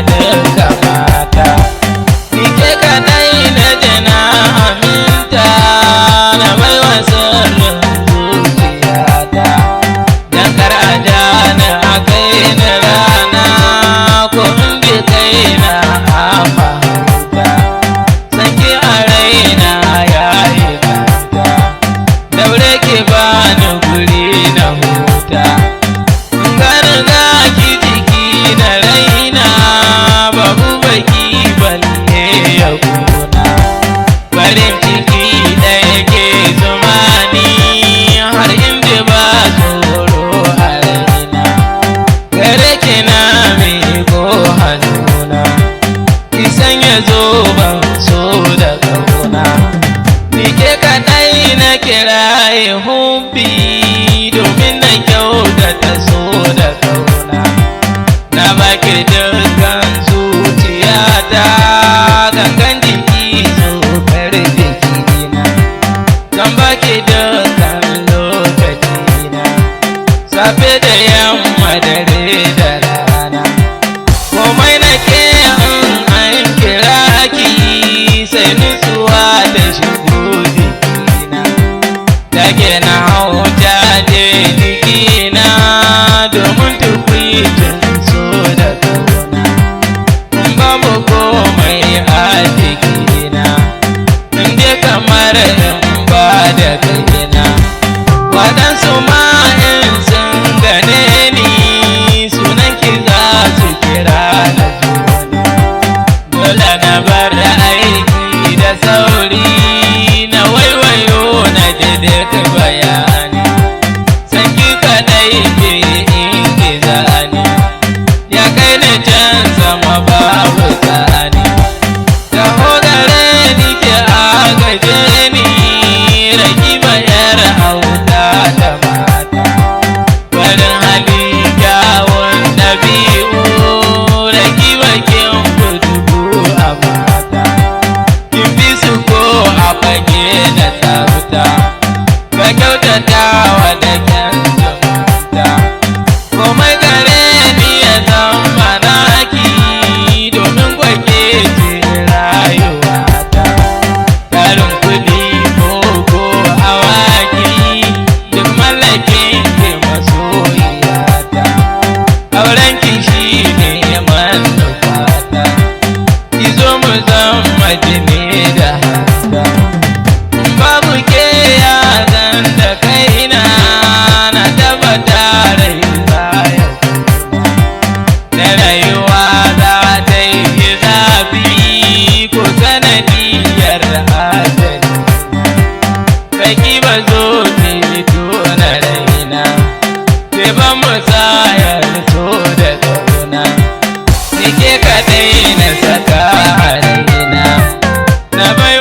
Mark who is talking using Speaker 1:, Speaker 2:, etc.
Speaker 1: duka mata. Ni ke kadai na jana aminta na mai wasan zuciyata. Dan kar a jana a kai na rana ko in bi kai na amanta. Sanki a raina ya yi kanta, daure ke bani guri na huta. Garga ki jiki na raina babu baki balle ya kuna. Farin ciki da yake zumani har inda ba tsoro a raina. Gare ki na miko hannuna, ki sanya zoben so da kauna. Ni ke kadai na kiraye hubbi domin na kyautata so da kauna. Na baki dukkan zuciyata, gangan jiki tsokar jikina. Zan baki dukkan lokacina, safe da yamma dare da rana. Komai na ke an kira ki sai nutsuwa da shigo jikina. Take na hau jaje jikina domin tukwicin so da kauna. Babu komai a jikina, inda kamar in ba da kaina. Waɗansu ma in sun gane ni sunan ki za su kira na juna. Dole na bar aiki da sauri na waiwayo na ji duk bayani. Sanki kadai ke ingiza ni, ya kai ni can sama babu tsani. Taho gare ni ke agaje ni, ragi bayar hauta da mata. Farin hali kyawun ɗabi'u, ragi bakin kudugu a mata. Kin fi su ko a fage na tsafta, ka kyautata wa da kyan zumunta. Komai gare ni ya zama naki, domin kwake ce rayuwata. Tarin kuɗi ko awaki, duk mallakin ke masoyiyata. Auren ki shi ne manufata, ki zo mu zama jini da hanta. Babu ke ya zan da kaina, na tabbata raina ya kuna. Da rayuwa za ta yi zafi ko sanadiyar ajali. Baki ba zo ki tona raina, ke ba mu tsayar so da kauna. Ni ke kadai na saka a raina, na bai